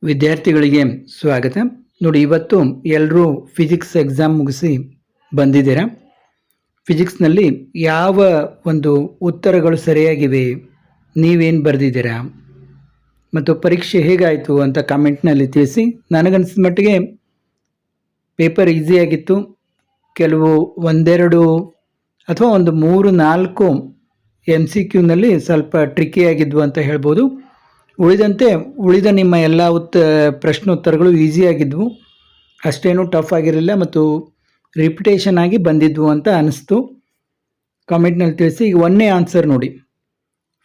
ವಿದ್ಯಾರ್ಥಿಗಳಿಗೆ ಸ್ವಾಗತ. ನೋಡಿ, ಇವತ್ತು ಎಲ್ಲರೂ ಫಿಸಿಕ್ಸ್ ಎಕ್ಸಾಮ್ ಮುಗಿಸಿ ಬಂದಿದ್ದೀರಾ. ಫಿಸಿಕ್ಸ್ನಲ್ಲಿ ಯಾವ ಒಂದು ಉತ್ತರಗಳು ಸರಿಯಾಗಿವೆ, ನೀವೇನು ಬರೆದಿದ್ದೀರಾ ಮತ್ತು ಪರೀಕ್ಷೆ ಹೇಗಾಯಿತು ಅಂತ ಕಾಮೆಂಟ್ನಲ್ಲಿ ತಿಳಿಸಿ. ನನಗನ್ಸಿದ ಮಟ್ಟಿಗೆ ಪೇಪರ್ ಈಸಿಯಾಗಿತ್ತು. ಕೆಲವು ಒಂದೆರಡು ಅಥವಾ ಒಂದು 3-4 MCQನಲ್ಲಿ ಸ್ವಲ್ಪ ಟ್ರಿಕ್ಕಿಯಾಗಿದ್ವು ಅಂತ ಹೇಳ್ಬೋದು. ಉಳಿದ ನಿಮ್ಮ ಎಲ್ಲ ಪ್ರಶ್ನೋತ್ತರಗಳು ಈಸಿಯಾಗಿದ್ವು, ಅಷ್ಟೇನೂ ಟಫ್ ಆಗಿರಲಿಲ್ಲ ಮತ್ತು ರಿಪಿಟೇಷನ್ ಆಗಿ ಬಂದಿದ್ವು ಅಂತ ಅನಿಸ್ತು. ಕಾಮೆಂಟ್ನಲ್ಲಿ ತಿಳಿಸಿ. ಈಗ ಒಂದನೇ ಆನ್ಸರ್ ನೋಡಿ,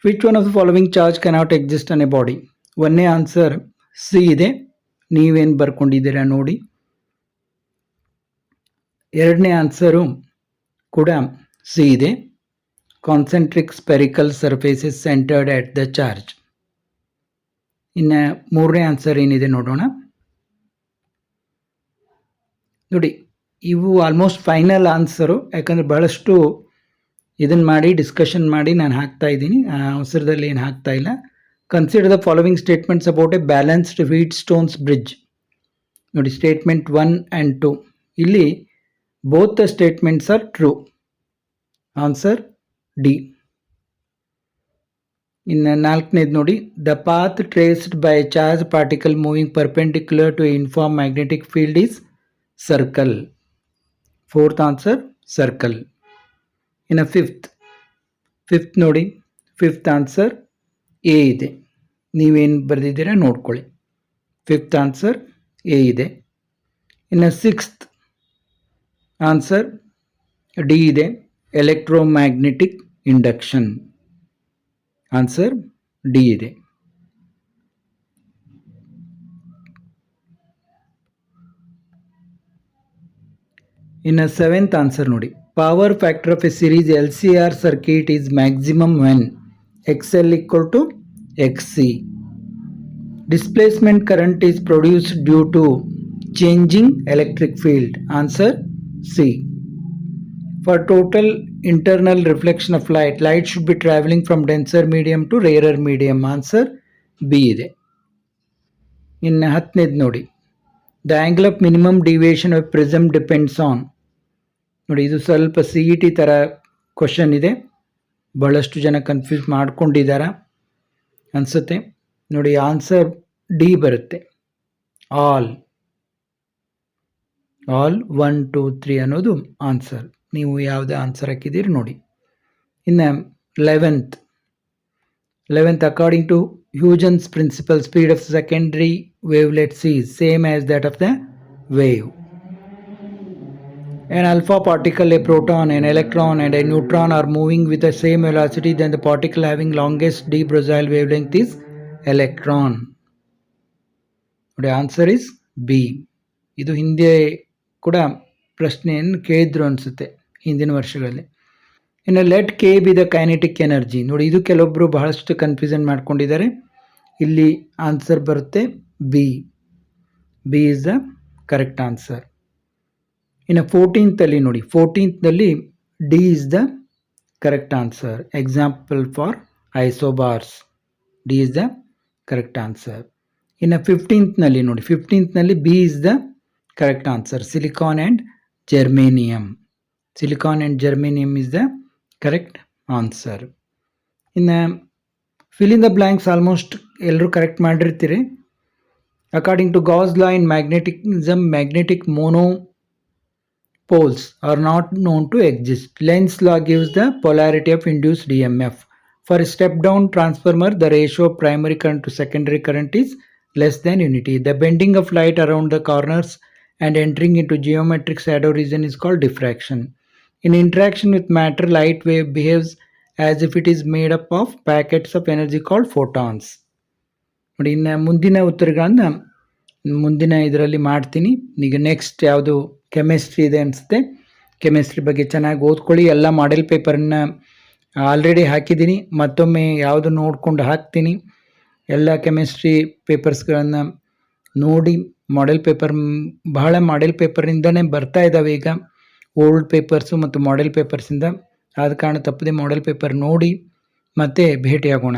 which one of the following charge cannot exist on a body. ಒಂದನೇ ಆನ್ಸರ್ ಸಿ ಇದೆ. ನೀವೇನು ಬರ್ಕೊಂಡಿದ್ದೀರಾ ನೋಡಿ. ಎರಡನೇ ಆನ್ಸರು ಕೂಡ ಸಿ ಇದೆ. Concentric spherical surfaces centred at the charge. ಇನ್ನು ಮೂರನೇ ಆನ್ಸರ್ ಏನಿದೆ ನೋಡೋಣ. ನೋಡಿ, ಇವು ಆಲ್ಮೋಸ್ಟ್ ಫೈನಲ್ ಆನ್ಸರು, ಯಾಕಂದರೆ ಬಹಳಷ್ಟು ಇದನ್ನು ಮಾಡಿ ಡಿಸ್ಕಷನ್ ಮಾಡಿ ನಾನು ಹಾಕ್ತಾ ಇದ್ದೀನಿ. ಆ ಅವಸರದಲ್ಲಿ ಏನು ಹಾಕ್ತಾ ಇಲ್ಲ. Consider the following statements about a balanced Wheatstone's bridge. ನೋಡಿ, ಸ್ಟೇಟ್ಮೆಂಟ್ 1 and 2 ಇಲ್ಲಿ both the statements are true. Answer D. ಇನ್ನು ನಾಲ್ಕನೇದು ನೋಡಿ, the path traced by a charge particle moving perpendicular to uniform magnetic field is circle. Fourth answer circle. ಇನ್ನು fifth ನೋಡಿ, fifth answer A ಇದೆ. ನೀವೇನು ಬರೆದಿದ್ದೀರಾ ನೋಡ್ಕೊಳ್ಳಿ. ಫಿಫ್ತ್ ಆನ್ಸರ್ ಎ ಇದೆ. ಇನ್ನು ಸಿಕ್ಸ್ತ್ ಆನ್ಸರ್ ಡಿ ಇದೆ, ಎಲೆಕ್ಟ್ರೋಮ್ಯಾಗ್ನೆಟಿಕ್ ಇಂಡಕ್ಷನ್. ಆನ್ಸರ್ ಡಿ ಇದೆ. ಇನ್ನು ಸೆವೆಂತ್ ಆನ್ಸರ್ ನೋಡಿ, power factor of A series LCR circuit is maximum when XL equal to XC. Displacement current is produced due to changing electric field. Answer C. For total internal reflection of light should be traveling from denser medium to rarer medium. Answer B ಇದೆ. ಇನ್ನು 10ನೇದು ನೋಡಿ, the angle of minimum deviation of prism depends on. ನೋಡಿ, ಇದು ಸ್ವಲ್ಪ CET ಥರ question ಇದೆ. ಬಹಳಷ್ಟು ಜನ ಕನ್ಫ್ಯೂಸ್ ಮಾಡ್ಕೊಂಡಿದ್ದಾರೆ ಅನಿಸುತ್ತೆ. ನೋಡಿ, ಆನ್ಸರ್ ಡಿ ಬರುತ್ತೆ. ಆಲ್ 1, 2, 3 ಅನ್ನೋದು ಆನ್ಸರ್. ನೀವು ಯಾವುದೇ ಆನ್ಸರ್ ಹಾಕಿದ್ದೀರಿ ನೋಡಿ. ಇನ್ನು 11th according to Huygens principle, speed of secondary wavelets is same as that of the wave. An alpha particle, a proton, an electron and a neutron are moving with the same velocity, then the particle having longest d Brazil wavelength is electron. The answer is B. ಇದು ಹಿಂದೆ ಕೂಡ ಪ್ರಶ್ನೆಯನ್ನು ಕೇಳಿದ್ರು ಅನಿಸುತ್ತೆ ಹಿಂದಿನ ವರ್ಷಗಳಲ್ಲಿ. ಇನ್ನು let K be the kinetic energy. ನೋಡಿ, ಇದು ಕೆಲವೊಬ್ಬರು ಬಹಳಷ್ಟು ಕನ್ಫ್ಯೂಷನ್ ಮಾಡ್ಕೊಂಡಿದ್ದಾರೆ. ಇಲ್ಲಿ ಆನ್ಸರ್ ಬರುತ್ತೆ B. B is the correct answer. ಇನ್ನು 14th ನೋಡಿ, 14th D is the correct answer. Example for isobars. D is the correct answer. ಇನ್ನು 15th ನೋಡಿ, 15th B is the correct answer. Silicon and germanium. Silicon and germanium is the correct answer. ಇನ್ನು fill in the blanks almost ಎಲ್ಲರೂ correct ಮಾಡಿರ್ತೀರಿ. According to Gauss law in magnetism, magnetic monopoles are not known to exist. Lenz law gives the polarity of induced EMF. For a step down transformer, the ratio of primary current to secondary current is less than unity. The bending of light around the corners and entering into geometric shadow region is called diffraction. In interaction with matter, light wave behaves as if it is made up of packets of energy called photons. ನೋಡಿ, ಇನ್ನು ಮುಂದಿನ ಉತ್ತರಗಳನ್ನು ಮುಂದಿನ ಇದರಲ್ಲಿ ಮಾಡ್ತೀನಿ. ಈಗ next ಯಾವುದು chemistry ಇದೆ ಅನಿಸುತ್ತೆ. ಕೆಮಿಸ್ಟ್ರಿ ಬಗ್ಗೆ ಚೆನ್ನಾಗಿ ಓದ್ಕೊಳ್ಳಿ. ಎಲ್ಲ ಮಾಡೆಲ್ ಪೇಪರನ್ನು ಆಲ್ರೆಡಿ ಹಾಕಿದ್ದೀನಿ, ಮತ್ತೊಮ್ಮೆ ಯಾವುದು ನೋಡಿಕೊಂಡು ಹಾಕ್ತೀನಿ. ಎಲ್ಲ ಕೆಮಿಸ್ಟ್ರಿ ಪೇಪರ್ಸ್ಗಳನ್ನು ನೋಡಿ. ಬಹಳ ಮಾಡೆಲ್ ಪೇಪರಿಂದನೇ ಬರ್ತಾ ಇದ್ದಾವೆ ಈಗ, ಓಲ್ಡ್ ಪೇಪರ್ಸು ಮತ್ತು ಮಾಡೆಲ್ ಪೇಪರ್ಸಿಂದ. ಆದ ಕಾರಣ ತಪ್ಪದೆ ಮಾಡೆಲ್ ಪೇಪರ್ ನೋಡಿ ಮತ್ತೆ ಭೇಟಿಯಾಗೋಣ.